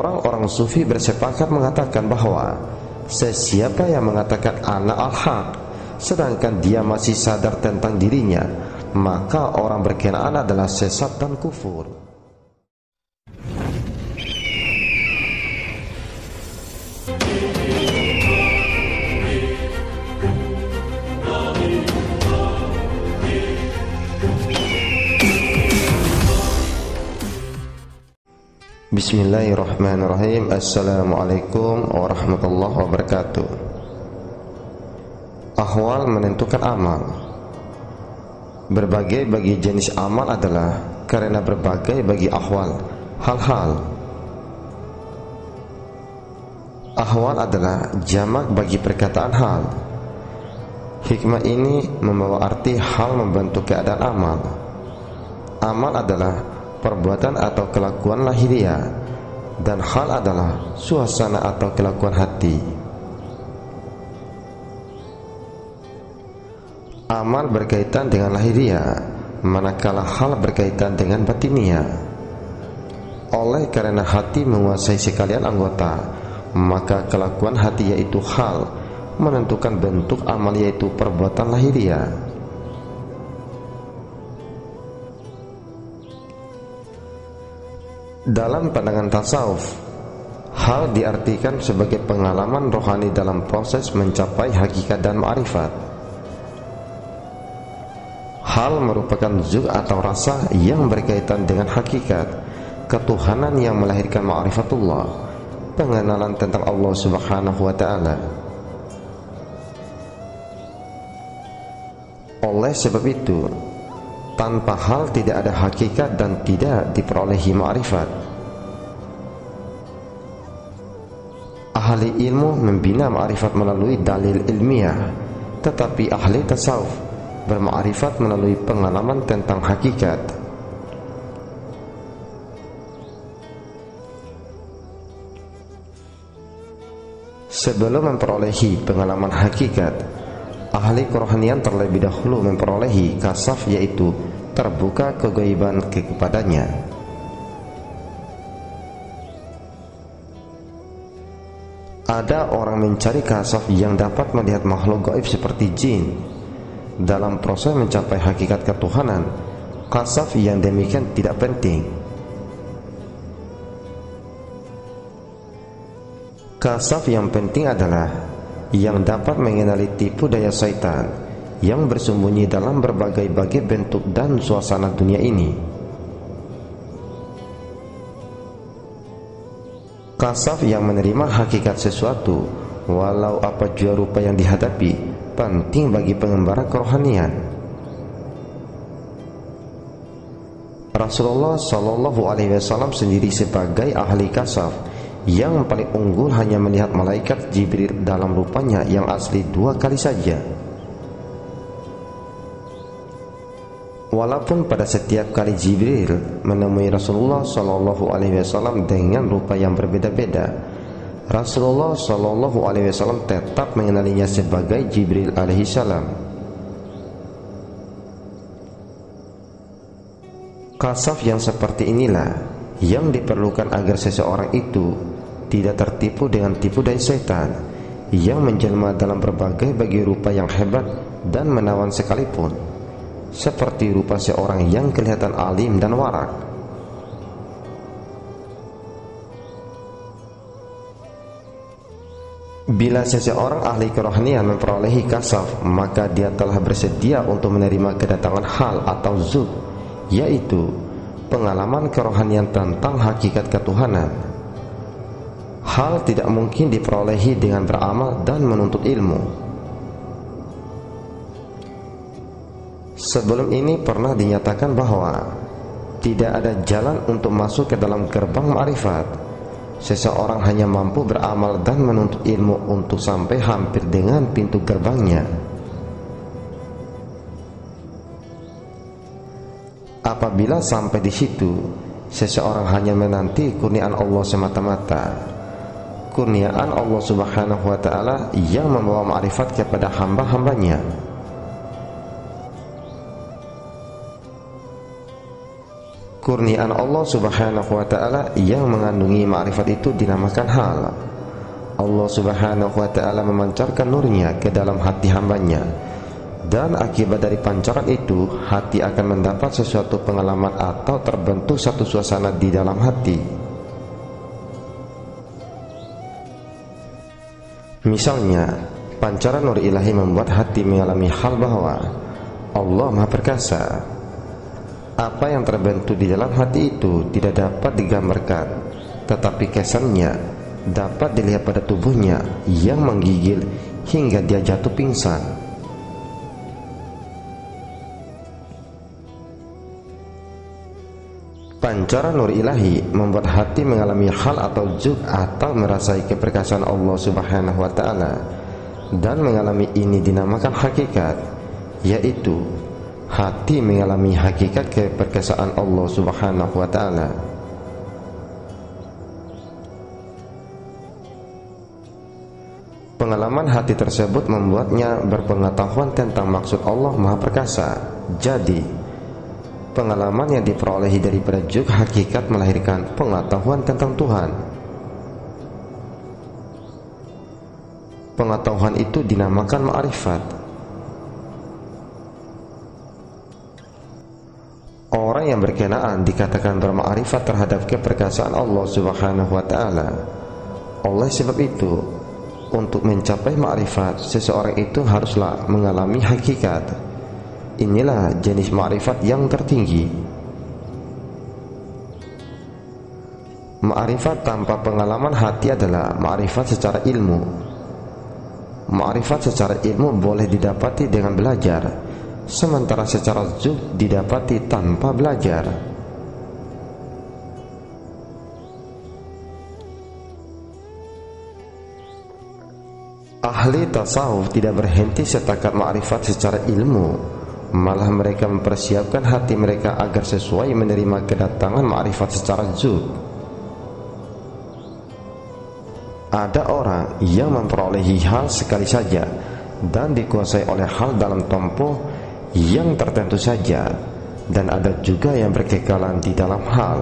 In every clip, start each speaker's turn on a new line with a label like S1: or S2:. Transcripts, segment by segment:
S1: Orang-orang sufi bersepakat mengatakan bahwa sesiapa yang mengatakan ana al-haq sedangkan dia masih sadar tentang dirinya, maka orang berkenaan adalah sesat dan kufur. Bismillahirrahmanirrahim. Assalamualaikum warahmatullahi wabarakatuh. Ahwal menentukan amal. Berbagai bagi jenis amal adalah karena berbagai bagi ahwal, hal-hal. Ahwal adalah jamak bagi perkataan hal. Hikmah ini membawa arti hal membentuk keadaan amal. Amal adalah perbuatan atau kelakuan lahiriah, dan hal adalah suasana atau kelakuan hati. Amal berkaitan dengan lahiriah, manakala hal berkaitan dengan batiniah. Oleh karena hati menguasai sekalian anggota, maka kelakuan hati yaitu hal menentukan bentuk amal yaitu perbuatan lahiriah. Dalam pandangan tasawuf, hal diartikan sebagai pengalaman rohani dalam proses mencapai hakikat dan ma'rifat. Hal merupakan zuk atau rasa yang berkaitan dengan hakikat, ketuhanan yang melahirkan ma'rifatullah, pengenalan tentang Allah Subhanahu wa ta'ala. Oleh sebab itu, tanpa hal tidak ada hakikat dan tidak diperolehi ma'rifat. Ahli ilmu membina ma'rifat melalui dalil ilmiah, tetapi ahli tasawuf berma'rifat melalui pengalaman tentang hakikat. Sebelum memperolehi pengalaman hakikat, ahli kerohanian terlebih dahulu memperolehi kasaf, yaitu terbuka kegaiban kepadanya. Ada orang mencari kasaf yang dapat melihat makhluk gaib seperti jin. Dalam proses mencapai hakikat ketuhanan, kasaf yang demikian tidak penting. Kasaf yang penting adalah yang dapat mengenali tipu daya syaitan yang bersembunyi dalam berbagai bentuk dan suasana dunia ini. Kasaf yang menerima hakikat sesuatu, walau apa jua rupa yang dihadapi, penting bagi pengembara kerohanian. Rasulullah SAW sendiri sebagai ahli kasaf yang paling unggul hanya melihat malaikat Jibril dalam rupanya yang asli 2 kali saja. Walaupun pada setiap kali Jibril menemui Rasulullah SAW dengan rupa yang berbeda-beda, Rasulullah SAW tetap mengenalinya sebagai Jibril alaihissalam. Kasaf yang seperti inilah yang diperlukan agar seseorang itu tidak tertipu dengan tipu daya setan yang menjelma dalam berbagai bagi rupa yang hebat dan menawan sekalipun, seperti rupa seorang yang kelihatan alim dan warak. Bila seseorang ahli kerohanian memperolehi kasaf, maka dia telah bersedia untuk menerima kedatangan hal atau zuk, yaitu pengalaman kerohanian tentang hakikat ketuhanan. Hal tidak mungkin diperolehi dengan beramal dan menuntut ilmu. Sebelum ini pernah dinyatakan bahwa tidak ada jalan untuk masuk ke dalam gerbang ma'rifat. Seseorang hanya mampu beramal dan menuntut ilmu untuk sampai hampir dengan pintu gerbangnya. Apabila sampai di situ, seseorang hanya menanti kurniaan Allah semata-mata. Kurniaan Allah Subhanahu wa ta'ala yang membawa ma'rifat kepada hamba-hambanya. Kurniaan Allah subhanahu wa ta'ala yang mengandungi ma'rifat itu dinamakan hal. Allah subhanahu wa ta'ala memancarkan nurnya ke dalam hati hambanya, dan akibat dari pancaran itu hati akan mendapat sesuatu pengalaman atau terbentuk satu suasana di dalam hati. Misalnya, pancaran nur ilahi membuat hati mengalami hal bahwa Allah Maha Perkasa. Apa yang terbentuk di dalam hati itu tidak dapat digambarkan, tetapi kesannya dapat dilihat pada tubuhnya yang menggigil hingga dia jatuh pingsan. Pancaran nur ilahi membuat hati mengalami hal atau juk atau merasai keperkasaan Allah subhanahu wa ta'ala, dan mengalami ini dinamakan hakikat, yaitu hati mengalami hakikat keperkasaan Allah subhanahu wa ta'ala. Pengalaman hati tersebut membuatnya berpengetahuan tentang maksud Allah Maha Perkasa. Jadi, pengalaman yang diperolehi daripada juk hakikat melahirkan pengetahuan tentang Tuhan. Pengetahuan itu dinamakan ma'rifat. Orang yang berkenaan dikatakan berma'rifat terhadap keperkasaan Allah subhanahu wa ta'ala. Oleh sebab itu, untuk mencapai ma'rifat, seseorang itu haruslah mengalami hakikat. Inilah jenis ma'rifat yang tertinggi. Ma'rifat tanpa pengalaman hati adalah ma'rifat secara ilmu. Ma'rifat secara ilmu boleh didapati dengan belajar, sementara secara zuk didapati tanpa belajar. Ahli tasawuf tidak berhenti setakat ma'rifat secara ilmu, malah mereka mempersiapkan hati mereka agar sesuai menerima kedatangan ma'rifat secara zuk. Ada orang yang memperolehi hal sekali saja dan dikuasai oleh hal dalam tempoh yang tertentu saja, dan ada juga yang berkekalan di dalam hal.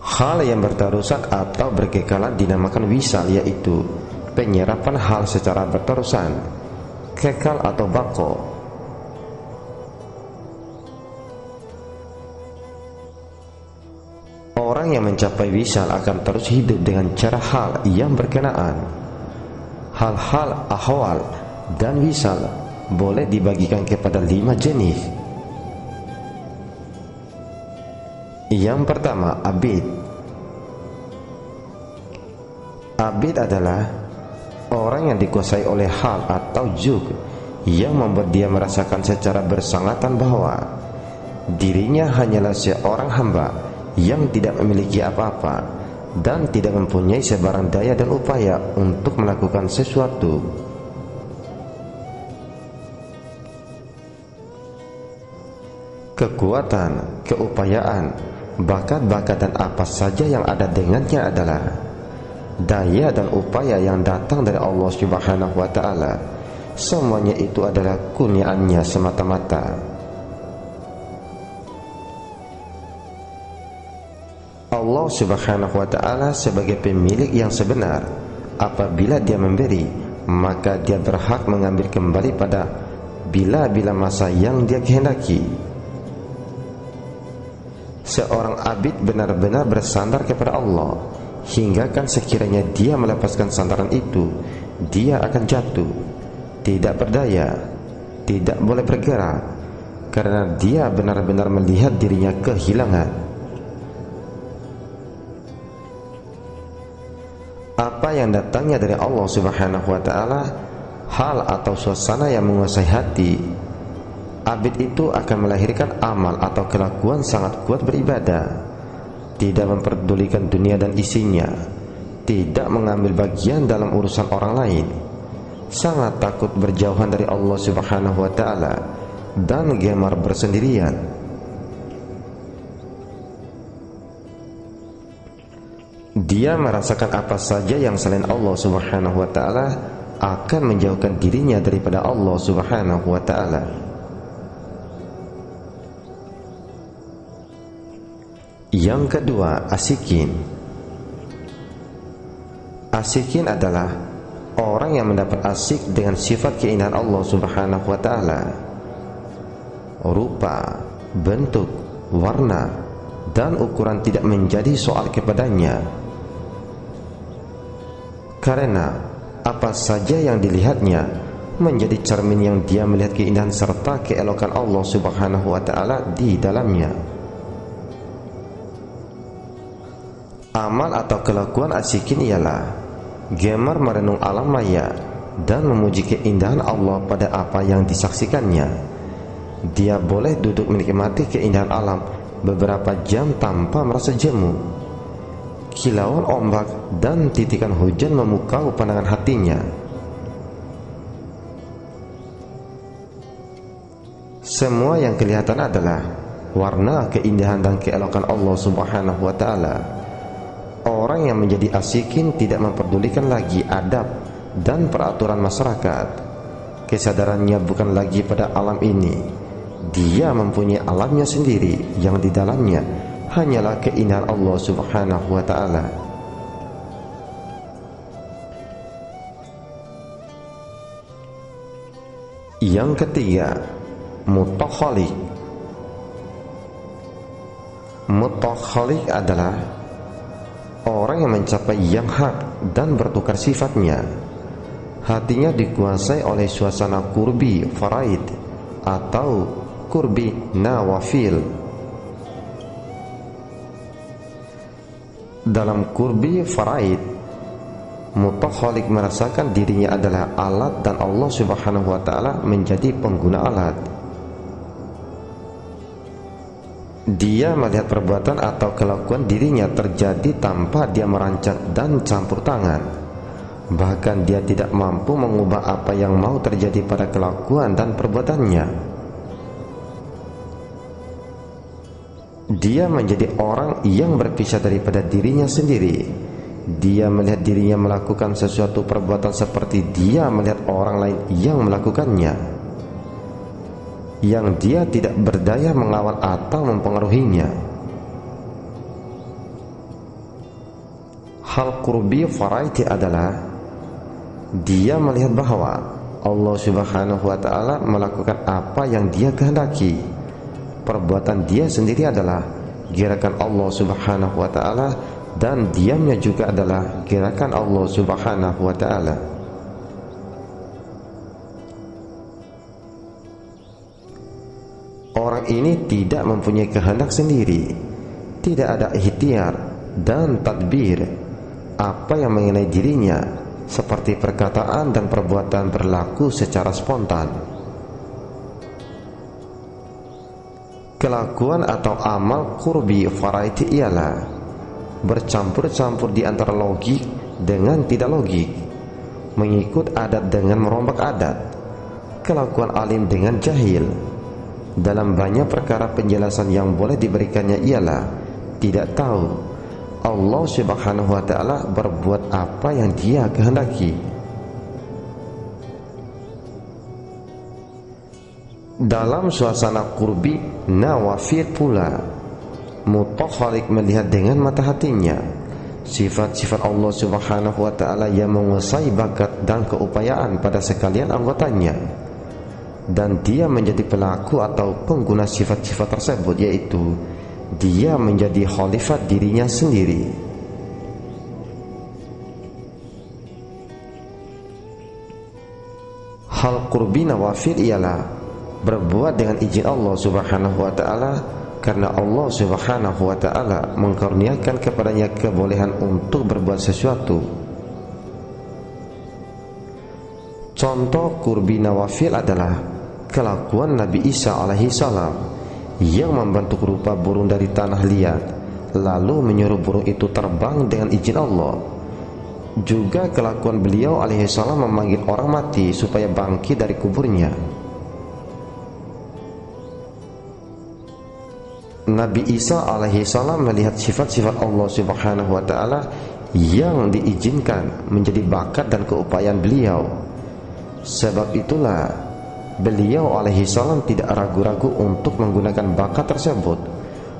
S1: Hal yang berterusan atau berkekalan dinamakan wisal, yaitu penyerapan hal secara berterusan, kekal atau bako. Orang yang mencapai wisal akan terus hidup dengan cara hal yang berkenaan. Hal-hal ahwal dan wisal boleh dibagikan kepada 5 jenis. Yang pertama, abid. Abid adalah orang yang dikuasai oleh hal atau juk yang membuat dia merasakan secara bersangatan bahwa dirinya hanyalah seorang hamba yang tidak memiliki apa-apa dan tidak mempunyai sebarang daya dan upaya untuk melakukan sesuatu. Kekuatan, keupayaan, bakat-bakat dan apa saja yang ada dengannya adalah daya dan upaya yang datang dari Allah subhanahu wa ta'ala. Semuanya itu adalah kurniaannya semata-mata. Allah subhanahu wa ta'ala sebagai pemilik yang sebenar, apabila dia memberi, maka dia berhak mengambil kembali pada bila-bila masa yang dia kehendaki. Seorang abid benar-benar bersandar kepada Allah, hingga kan sekiranya dia melepaskan sandaran itu, dia akan jatuh, tidak berdaya, tidak boleh bergerak, karena dia benar-benar melihat dirinya kehilangan. Apa yang datangnya dari Allah subhanahu wa ta'ala, hal atau suasana yang menguasai hati, abid itu akan melahirkan amal atau kelakuan sangat kuat beribadah, tidak memperdulikan dunia dan isinya, tidak mengambil bagian dalam urusan orang lain, sangat takut berjauhan dari Allah subhanahu wa ta'ala, dan gemar bersendirian. Dia merasakan apa saja yang selain Allah subhanahu wa ta'ala akan menjauhkan dirinya daripada Allah subhanahu wa ta'ala. Yang kedua, asikin. Asikin adalah orang yang mendapat asik dengan sifat keindahan Allah Subhanahu wa ta'ala, rupa, bentuk, warna, dan ukuran tidak menjadi soal kepadanya, karena apa saja yang dilihatnya menjadi cermin yang dia melihat keindahan serta keelokan Allah Subhanahu wa ta'ala di dalamnya. Amal atau kelakuan asikin ialah gemar merenung alam maya dan memuji keindahan Allah pada apa yang disaksikannya. Dia boleh duduk menikmati keindahan alam beberapa jam tanpa merasa jemu. Kilauan ombak dan titikan hujan memukau pandangan hatinya. Semua yang kelihatan adalah warna keindahan dan keelokan Allah Subhanahu wa ta'ala. Orang yang menjadi asikin tidak memperdulikan lagi adab dan peraturan masyarakat. Kesadarannya bukan lagi pada alam ini. Dia mempunyai alamnya sendiri yang di dalamnya hanyalah keindahan Allah Subhanahu wa ta'ala. Yang ketiga, mutakhalik. Mutakhalik adalah orang yang mencapai yang hak dan bertukar sifatnya. Hatinya dikuasai oleh suasana kurbi faraid atau kurbi nawafil. Dalam kurbi faraid, mutakhalik merasakan dirinya adalah alat dan Allah Subhanahu wa ta'ala menjadi pengguna alat. Dia melihat perbuatan atau kelakuan dirinya terjadi tanpa dia merancang dan campur tangan. Bahkan dia tidak mampu mengubah apa yang mau terjadi pada kelakuan dan perbuatannya. Dia menjadi orang yang berpisah daripada dirinya sendiri. Dia melihat dirinya melakukan sesuatu perbuatan seperti dia melihat orang lain yang melakukannya, yang dia tidak berdaya melawan atau mempengaruhinya. Hal kurbi faraiti adalah dia melihat bahwa Allah Subhanahu wa ta'ala melakukan apa yang dia kehendaki. Perbuatan dia sendiri adalah gerakan Allah Subhanahu wa ta'ala, dan diamnya juga adalah gerakan Allah Subhanahu wa ta'ala. Orang ini tidak mempunyai kehendak sendiri, tidak ada ikhtiar dan tadbir. Apa yang mengenai dirinya seperti perkataan dan perbuatan berlaku secara spontan. Kelakuan atau amal kurbi faraiti ialah bercampur-campur di antara logik dengan tidak logik, mengikut adat dengan merombak adat, kelakuan alim dengan jahil. Dalam banyak perkara penjelasan yang boleh diberikannya ialah tidak tahu Allah Subhanahu wa ta'ala berbuat apa yang dia kehendaki. Dalam suasana kurbi nawafil pula, mutakhalik melihat dengan mata hatinya sifat-sifat Allah Subhanahu wa ta'ala yang menguasai bakat dan keupayaan pada sekalian anggotanya, dan dia menjadi pelaku atau pengguna sifat-sifat tersebut, yaitu dia menjadi khalifat dirinya sendiri. Hal kurbi nawafil ialah berbuat dengan izin Allah Subhanahu wa ta'ala, karena Allah Subhanahu wa ta'ala mengkurniakan kepadanya kebolehan untuk berbuat sesuatu. Contoh kurbi nawafil adalah kelakuan Nabi Isa alaihi salam yang membentuk rupa burung dari tanah liat, lalu menyuruh burung itu terbang dengan izin Allah. Juga kelakuan beliau alaihi salam memanggil orang mati supaya bangkit dari kuburnya. Nabi Isa alaihi salam melihat sifat-sifat Allah Subhanahu wa ta'ala yang diizinkan menjadi bakat dan keupayaan beliau. Sebab itulah beliau alaihi salam tidak ragu-ragu untuk menggunakan bakat tersebut,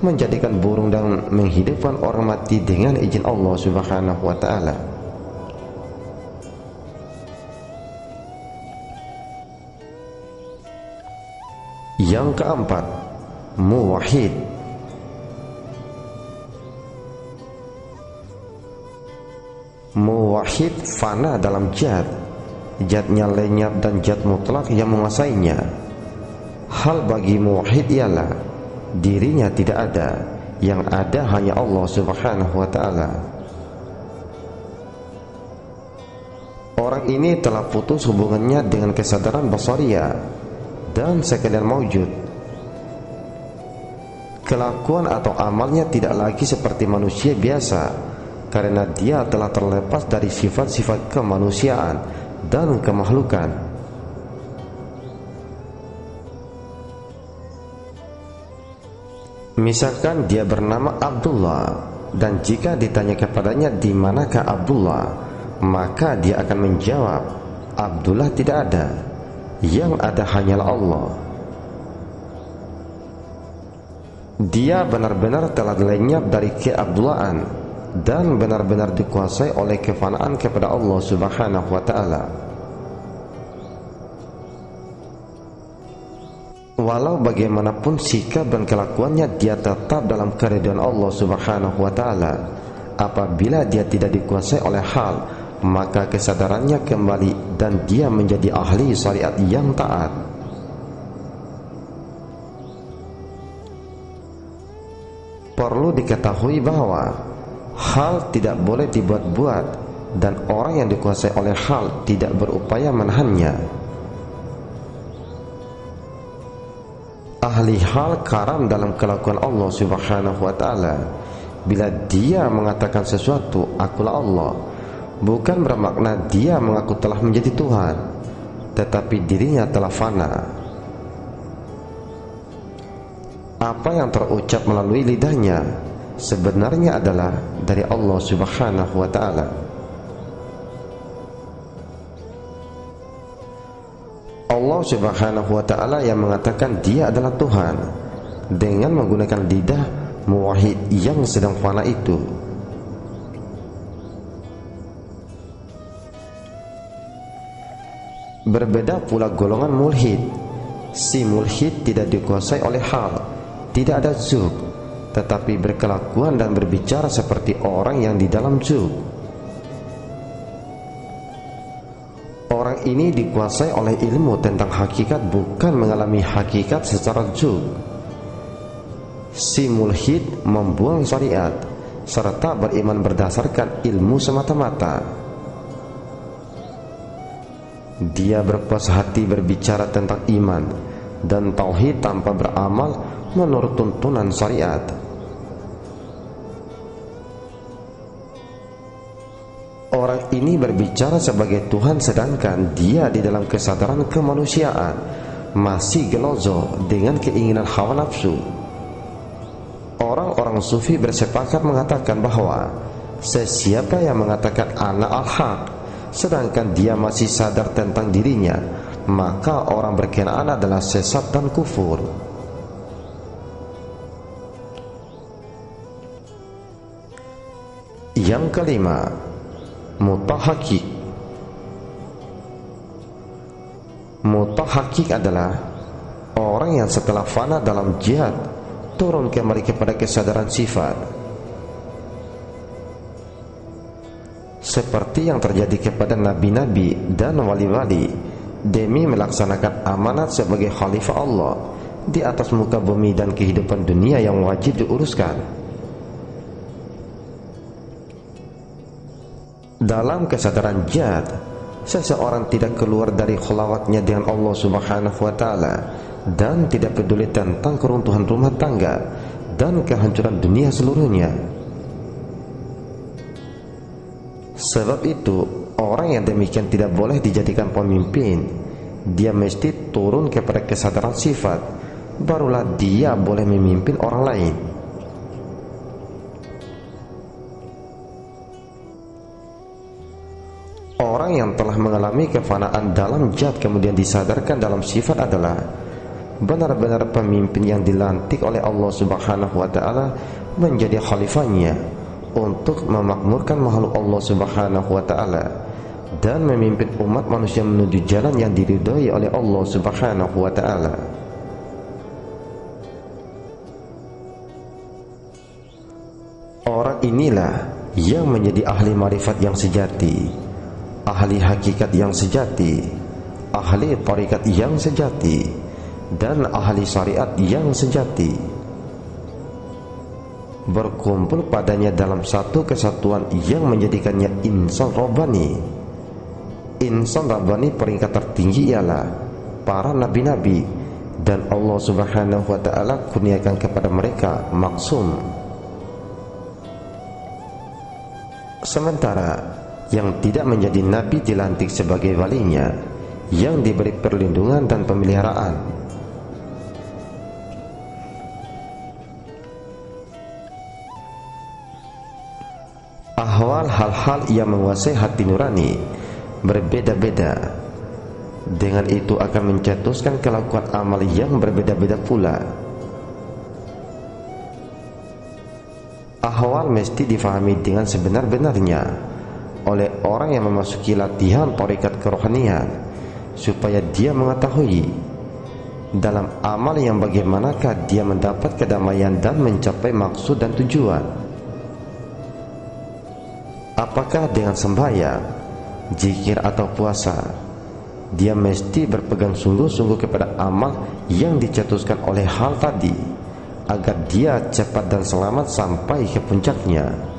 S1: menjadikan burung dan menghidupkan orang mati dengan izin Allah Subhanahu wa ta'ala. Yang keempat, muwahhid. Muwahhid fana dalam zatnya lenyap dan zat mutlak yang menguasainya. Hal bagi muwahhid ialah dirinya tidak ada, yang ada hanya Allah Subhanahu wa ta'ala. Orang ini telah putus hubungannya dengan kesadaran basariyah dan sekalian maujud. Kelakuan atau amalnya tidak lagi seperti manusia biasa, karena dia telah terlepas dari sifat-sifat kemanusiaan dan kemakhlukan. Misalkan dia bernama Abdullah, dan jika ditanya kepadanya di manakah Abdullah, maka dia akan menjawab, Abdullah tidak ada, yang ada hanyalah Allah. Dia benar-benar telah lenyap dari keabdullahan dan benar-benar dikuasai oleh kefanaan kepada Allah Subhanahu wa ta'ala. Walau bagaimanapun sikap dan kelakuannya, dia tetap dalam keridhaan Allah Subhanahu wa ta'ala. Apabila dia tidak dikuasai oleh hal, maka kesadarannya kembali dan dia menjadi ahli syariat yang taat. Perlu diketahui bahwa hal tidak boleh dibuat-buat, dan orang yang dikuasai oleh hal tidak berupaya menahannya. Ahli hal karam dalam kelakuan Allah Subhanahu wa ta'ala. Bila dia mengatakan sesuatu, akulah Allah, bukan bermakna dia mengaku telah menjadi Tuhan, tetapi dirinya telah fana. Apa yang terucap melalui lidahnya sebenarnya adalah dari Allah Subhanahu wa ta'ala. Allah Subhanahu wa ta'ala yang mengatakan dia adalah Tuhan dengan menggunakan lidah muwahhid yang sedang fana itu. Berbeda pula golongan mulhid. Si mulhid tidak dikuasai oleh hal, tidak ada zuk, tetapi berkelakuan dan berbicara seperti orang yang di dalam zuk. Orang ini dikuasai oleh ilmu tentang hakikat, bukan mengalami hakikat secara zuk. Si mulhid membuang syariat serta beriman berdasarkan ilmu semata-mata. Dia berpuas hati berbicara tentang iman dan tauhid tanpa beramal menurut tuntunan syariat. Orang ini berbicara sebagai Tuhan, sedangkan dia di dalam kesadaran kemanusiaan masih gelozo dengan keinginan hawa nafsu. Orang-orang sufi bersepakat mengatakan bahwa sesiapa yang mengatakan ana al-haq sedangkan dia masih sadar tentang dirinya, maka orang berkenaan adalah sesat dan kufur. Yang kelima, mutahaqqiq. Mutahaqqiq adalah orang yang setelah fana dalam jihad turun kembali kepada kesadaran sifat, seperti yang terjadi kepada nabi-nabi dan wali-wali demi melaksanakan amanat sebagai khalifah Allah di atas muka bumi dan kehidupan dunia yang wajib diuruskan. Dalam kesadaran jihad, seseorang tidak keluar dari khulawatnya dengan Allah Subhanahu wa ta'ala dan tidak peduli tentang keruntuhan rumah tangga dan kehancuran dunia seluruhnya. Sebab itu, orang yang demikian tidak boleh dijadikan pemimpin. Dia mesti turun kepada kesadaran sifat, barulah dia boleh memimpin orang lain. Orang yang telah mengalami kefanaan dalam zat kemudian disadarkan dalam sifat adalah benar-benar pemimpin yang dilantik oleh Allah Subhanahu wa taala menjadi khalifahnya untuk memakmurkan makhluk Allah Subhanahu wa taala dan memimpin umat manusia menuju jalan yang diridhai oleh Allah Subhanahu wa taala. Orang inilah yang menjadi ahli marifat yang sejati, ahli hakikat yang sejati, ahli tarikat yang sejati, dan ahli syariat yang sejati. Berkumpul padanya dalam satu kesatuan yang menjadikannya insan Rabbani. Insan Rabbani peringkat tertinggi ialah para nabi-nabi, dan Allah Subhanahu wa ta'ala kurniakan kepada mereka maksum. Sementara yang tidak menjadi nabi dilantik sebagai walinya, yang diberi perlindungan dan pemeliharaan. Ahwal hal-hal yang menguasai hati nurani berbeda-beda. Dengan itu akan mencetuskan kelakuan amal yang berbeda-beda pula. Ahwal mesti difahami dengan sebenar-benarnya oleh orang yang memasuki latihan tarikat kerohanian, supaya dia mengetahui dalam amal yang bagaimanakah dia mendapat kedamaian dan mencapai maksud dan tujuan. Apakah dengan sembahyang, zikir atau puasa? Dia mesti berpegang sungguh-sungguh kepada amal yang dicetuskan oleh hal tadi, agar dia cepat dan selamat sampai ke puncaknya.